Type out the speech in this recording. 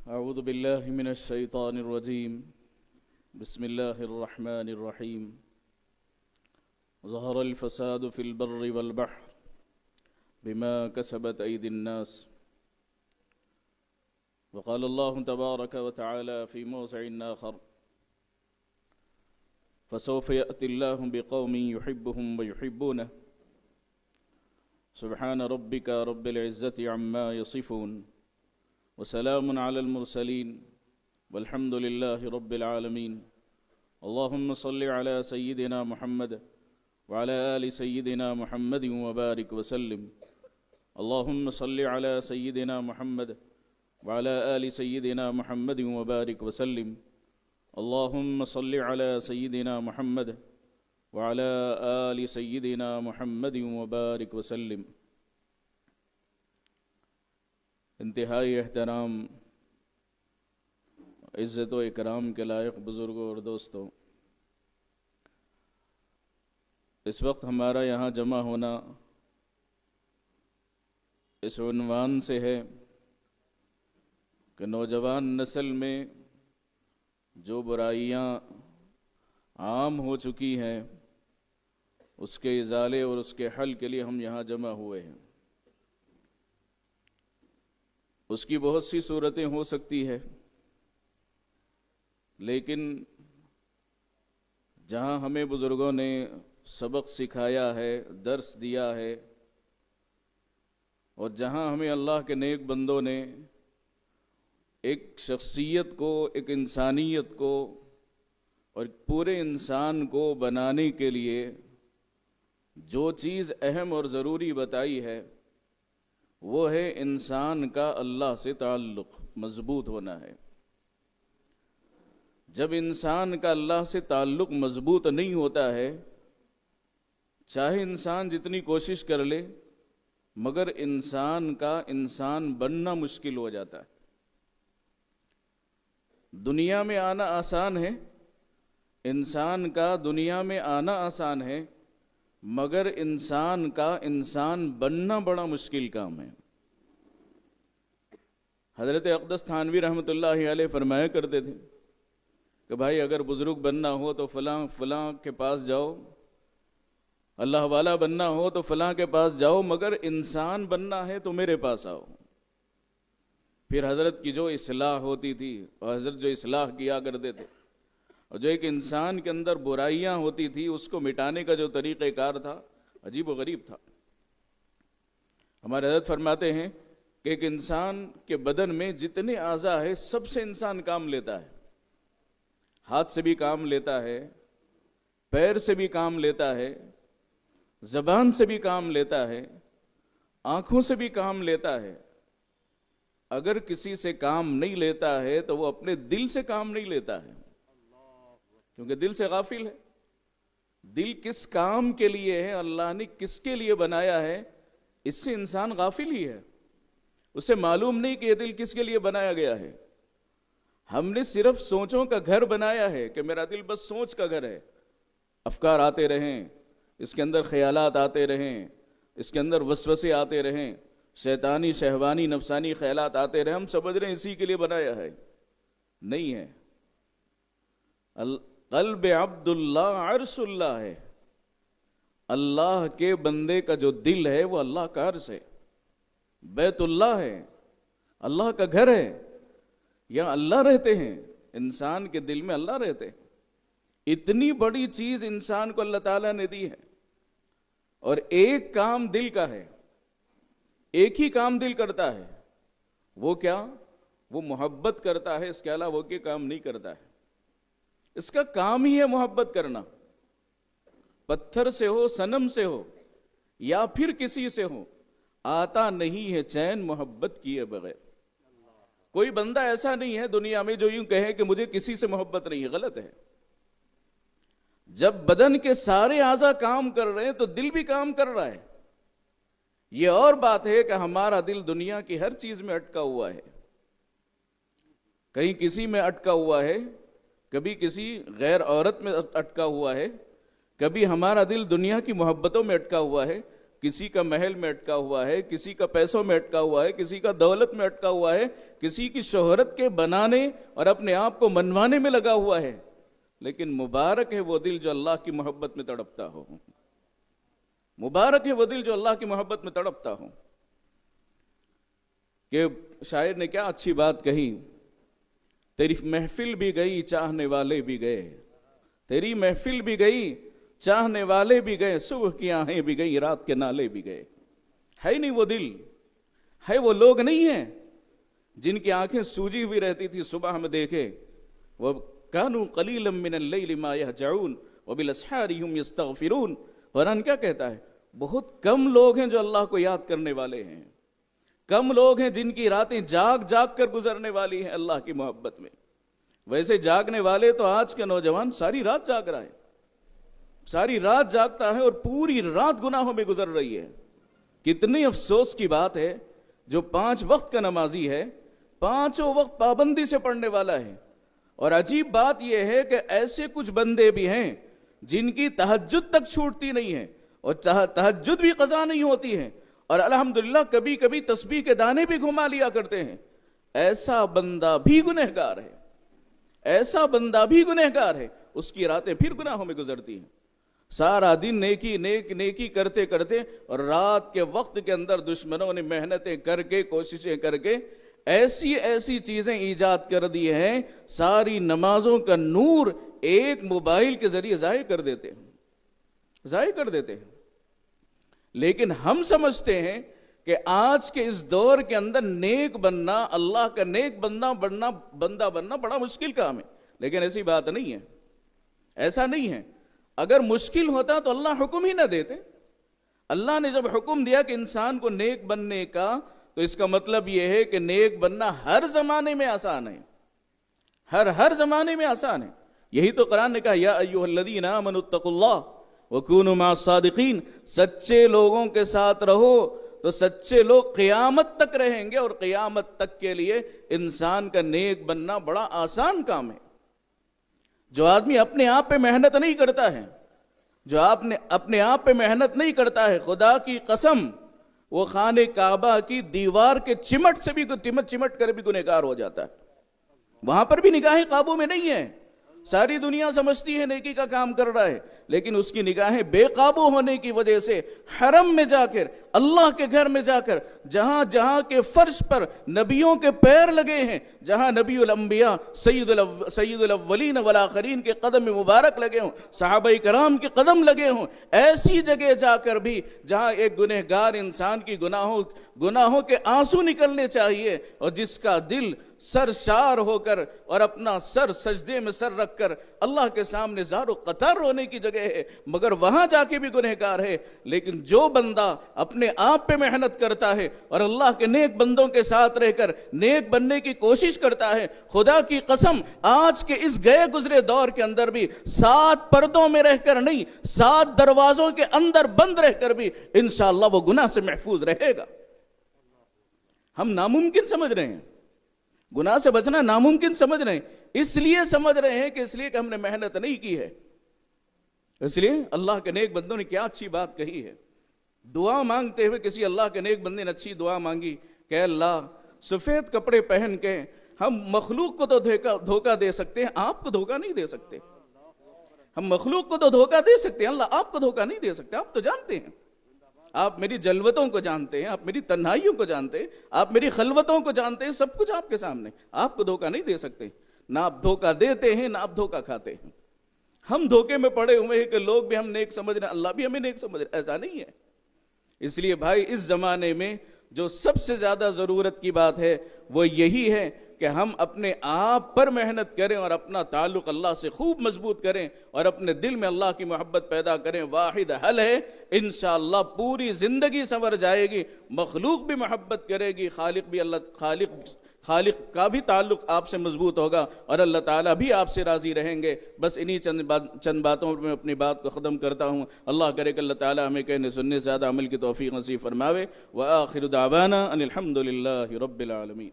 أعوذ بالله من الشيطان الرجيم بسم الله الرحمن الرحيم ظهر الفساد في البر والبحر بما كسبت أيدي الناس وقال الله تبارك وتعالى في موضع آخر فسوف يأتي الله بقوم يحبهم ويحبونه سبحان ربك رب العزة عما يصفون وسلام على المرسلين والحمد لله رب العالمين اللهم صل على سيدنا محمد وعلى آل سيدنا محمد وبارك وسلم اللهم صل على سيدنا محمد وعلى آل سيدنا محمد وبارك وسلم اللهم صل على سيدنا محمد وعلى آل سيدنا محمد وبارك وسلم. انتہائی احترام، عزت و اکرام کے لائق بزرگوں اور دوستوں، اس وقت ہمارا یہاں جمع ہونا اس عنوان سے ہے کہ نوجوان نسل میں جو برائیاں عام ہو چکی ہیں اس کے ازالے اور اس کے حل کے لیے ہم یہاں جمع ہوئے ہیں. اس کی بہت سی صورتیں ہو سکتی ہے، لیکن جہاں ہمیں بزرگوں نے سبق سکھایا ہے، درس دیا ہے، اور جہاں ہمیں اللہ کے نیک بندوں نے ایک شخصیت کو، ایک انسانیت کو اور پورے انسان کو بنانے کے لیے جو چیز اہم اور ضروری بتائی ہے وہ ہے انسان کا اللہ سے تعلق مضبوط ہونا ہے. جب انسان کا اللہ سے تعلق مضبوط نہیں ہوتا ہے، چاہے انسان جتنی کوشش کر لے مگر انسان کا انسان بننا مشکل ہو جاتا ہے. دنیا میں آنا آسان ہے، انسان کا دنیا میں آنا آسان ہے، مگر انسان کا انسان بننا بڑا مشکل کام ہے. حضرت اقدس تھانوی رحمۃ اللہ علیہ فرمایا کرتے تھے کہ بھائی اگر بزرگ بننا ہو تو فلاں فلاں کے پاس جاؤ، اللہ والا بننا ہو تو فلاں کے پاس جاؤ، مگر انسان بننا ہے تو میرے پاس آؤ. پھر حضرت کی جو اصلاح ہوتی تھی اور حضرت جو اصلاح کیا کرتے تھے اور جو ایک انسان کے اندر برائیاں ہوتی تھی اس کو مٹانے کا جو طریقہ کار تھا عجیب و غریب تھا. ہمارے حضرت فرماتے ہیں کہ ایک انسان کے بدن میں جتنے اعضاء ہیں سب سے انسان کام لیتا ہے. ہاتھ سے بھی کام لیتا ہے، پیر سے بھی کام لیتا ہے، زبان سے بھی کام لیتا ہے، آنکھوں سے بھی کام لیتا ہے. اگر کسی سے کام نہیں لیتا ہے تو وہ اپنے دل سے کام نہیں لیتا ہے، کیونکہ دل سے غافل ہے. دل کس کام کے لیے ہے، اللہ نے کس کے لیے بنایا ہے، اس سے انسان غافل ہی ہے. اسے معلوم نہیں کہ یہ دل کس کے لیے بنایا گیا ہے. ہم نے صرف سوچوں کا گھر بنایا ہے کہ میرا دل بس سوچ کا گھر ہے. افکار آتے رہیں، اس کے اندر خیالات آتے رہیں، اس کے اندر وسوسے آتے رہیں، شیطانی شہوانی نفسانی خیالات آتے رہیں. ہم سمجھ رہے ہیں اسی کے لیے بنایا ہے. نہیں ہے. قلب عبد اللہ عرش اللہ ہے. اللہ کے بندے کا جو دل ہے وہ اللہ کا عرش ہے، بیت اللہ ہے، اللہ کا گھر ہے. یہاں اللہ رہتے ہیں، انسان کے دل میں اللہ رہتے ہیں. اتنی بڑی چیز انسان کو اللہ تعالیٰ نے دی ہے، اور ایک کام دل کا ہے، ایک ہی کام دل کرتا ہے. وہ کیا؟ وہ محبت کرتا ہے، اس کے علاوہ وہ کوئی کام نہیں کرتا ہے. اس کا کام ہی ہے محبت کرنا. پتھر سے ہو، صنم سے ہو، یا پھر کسی سے ہو، آتا نہیں ہے چین محبت کیے بغیر. کوئی بندہ ایسا نہیں ہے دنیا میں جو یوں کہے کہ مجھے کسی سے محبت نہیں ہے. غلط ہے. جب بدن کے سارے اعضاء کام کر رہے ہیں تو دل بھی کام کر رہا ہے. یہ اور بات ہے کہ ہمارا دل دنیا کی ہر چیز میں اٹکا ہوا ہے. کہیں کسی میں اٹکا ہوا ہے، کبھی کسی غیر عورت میں اٹکا ہوا ہے، کبھی ہمارا دل دنیا کی محبتوں میں اٹکا ہوا ہے، کسی کا محل میں اٹکا ہوا ہے، کسی کا پیسوں میں اٹکا ہوا ہے، کسی کا دولت میں اٹکا ہوا ہے، کسی کی شہرت کے بنانے اور اپنے آپ کو منوانے میں لگا ہوا ہے، لیکن مبارک ہے وہ دل جو اللہ کی محبت میں تڑپتا ہو، مبارک ہے وہ دل جو اللہ کی محبت میں تڑپتا ہو۔ کہ شاعر نے کیا اچھی بات کہی، تیری محفل بھی گئی چاہنے والے بھی گئے، تیری محفل بھی گئی چاہنے والے بھی گئے، صبح کی آہیں بھی گئی رات کے نالے بھی گئے۔ ہے نہیں وہ دل، ہے وہ لوگ نہیں ہیں جن کی آنکھیں سوجی ہوئی رہتی تھی صبح ہم دیکھے، وہ کانوا قلیلا من اللیل ما یہجعون وبالاسحار هم یستغفرون۔ قرآن کیا کہتا ہے؟ بہت کم لوگ ہیں جو اللہ کو یاد کرنے والے ہیں، کم لوگ ہیں جن کی راتیں جاگ جاگ کر گزرنے والی ہیں اللہ کی محبت میں۔ ویسے جاگنے والے تو آج کے نوجوان ساری رات جاگ رہا ہے، ساری رات جاگتا ہے اور پوری رات گناہوں میں گزر رہی ہے۔ کتنی افسوس کی بات ہے جو 5 وقت کا نمازی ہے، 5 وقت پابندی سے پڑھنے والا ہے، اور عجیب بات یہ ہے کہ ایسے کچھ بندے بھی ہیں جن کی تہجد تک چھوٹتی نہیں ہے اور تہجد بھی قضا نہیں ہوتی ہے، اور الحمدللہ کبھی کبھی تسبیح کے دانے بھی گھما لیا کرتے ہیں۔ ایسا بندہ بھی گنہگار ہے، ایسا بندہ بھی گنہگار ہے، اس کی راتیں پھر گناہوں میں گزرتی ہیں۔ سارا دن نیکی کرتے کرتے اور رات کے وقت کے اندر دشمنوں نے محنتیں کر کے کوششیں کر کے ایسی چیزیں ایجاد کر دی ہیں، ساری نمازوں کا نور ایک موبائل کے ذریعے ضائع کر دیتے ہیں۔ لیکن ہم سمجھتے ہیں کہ آج کے اس دور کے اندر نیک بننا، اللہ کا نیک بندہ بننا بڑا مشکل کام ہے، لیکن ایسی بات نہیں ہے، ایسا نہیں ہے۔ اگر مشکل ہوتا تو اللہ حکم ہی نہ دیتے۔ اللہ نے جب حکم دیا کہ انسان کو نیک بننے کا، تو اس کا مطلب یہ ہے کہ نیک بننا ہر زمانے میں آسان ہے، ہر زمانے میں آسان ہے۔ یہی تو قرآن نے کہا یا ایھا الذین آمنوا اتقوا اللہ وکونوا مع الصادقین، سچے لوگوں کے ساتھ رہو تو سچے لوگ قیامت تک رہیں گے، اور قیامت تک کے لیے انسان کا نیک بننا بڑا آسان کام ہے۔ جو آدمی اپنے آپ پہ محنت نہیں کرتا ہے، جو اپنے آپ پہ محنت نہیں کرتا ہے، خدا کی قسم وہ خانہ کعبہ کی دیوار کے چمٹ سے بھی چمٹ کر بھی گنہگار ہو جاتا ہے، وہاں پر بھی نگاہیں قابو میں نہیں ہیں۔ ساری دنیا سمجھتی ہے نیکی کا کام کر رہا ہے، لیکن اس کی نگاہیں بے قابو ہونے کی وجہ سے حرم میں جا کر، اللہ کے گھر میں جا کر، جہاں جہاں کے فرش پر نبیوں کے پیر لگے ہیں، جہاں نبی الانبیاء سید الاولین والآخرین کے قدم مبارک لگے ہوں، صحابہ کرام کے قدم لگے ہوں، ایسی جگہ جا کر بھی جہاں ایک گنہگار انسان کی گناہوں کے آنسو نکلنے چاہیے، اور جس کا دل سرشار ہو کر اور اپنا سر سجدے میں سر رکھ کر اللہ کے سامنے زار و قطار رونے کی جگہ ہے، مگر وہاں جا کے بھی گنہگار ہے۔ لیکن جو بندہ اپنے آپ پہ محنت کرتا ہے اور اللہ کے نیک بندوں کے ساتھ رہ کر نیک بننے کی کوشش کرتا ہے، خدا کی قسم آج کے اس گئے گزرے دور کے اندر بھی 7 پردوں میں رہ کر نہیں، 7 دروازوں کے اندر بند رہ کر بھی انشاءاللہ وہ گناہ سے محفوظ رہے گا۔ ہم ناممکن سمجھ رہے ہیں، گناہ سے بچنا ناممکن سمجھ رہے ہیں، اس لیے سمجھ رہے ہیں کہ ہم نے محنت نہیں کی ہے۔ اس لیے اللہ کے نیک بندوں نے کیا اچھی بات کہی ہے، دعا مانگتے ہوئے کسی اللہ کے نیک بندے نے اچھی دعا مانگی کہ اللہ سفید کپڑے پہن کے ہم مخلوق کو تو دھوکہ دے سکتے ہیں، آپ کو دھوکہ نہیں دے سکتے۔ ہم مخلوق کو تو دھوکہ دے سکتے ہیں، اللہ آپ کو دھوکہ نہیں دے سکتے۔ آپ تو جانتے ہیں، آپ میری جلوتوں کو جانتے ہیں، آپ میری تنہائیوں کو جانتے ہیں، آپ میری خلوتوں کو جانتے ہیں، سب کچھ آپ کے سامنے، آپ کو دھوکہ نہیں دے سکتے۔ نہ آپ دھوکہ دیتے ہیں، نہ آپ دھوکہ کھاتے ہیں۔ ہم دھوکے میں پڑے ہوئے ہیں کہ لوگ بھی ہم نیک سمجھ رہے ہیں، اللہ بھی ہمیں نیک سمجھ رہے ہیں، ایسا نہیں ہے۔ اس لیے بھائی اس زمانے میں جو سب سے زیادہ ضرورت کی بات ہے وہ یہی ہے کہ ہم اپنے آپ پر محنت کریں اور اپنا تعلق اللہ سے خوب مضبوط کریں اور اپنے دل میں اللہ کی محبت پیدا کریں۔ واحد حل ہے، انشاءاللہ پوری زندگی سنور جائے گی، مخلوق بھی محبت کرے گی، خالق کا بھی تعلق آپ سے مضبوط ہوگا اور اللہ تعالیٰ بھی آپ سے راضی رہیں گے۔ بس انہی چند باتوں میں اپنی بات کو ختم کرتا ہوں۔ اللہ کرے کہ اللہ تعالیٰ ہمیں کہنے سننے سے زیادہ عمل کی توفیق نصیب فرماوے۔ وآخر دعوانا ان الحمد للہ رب العالمین۔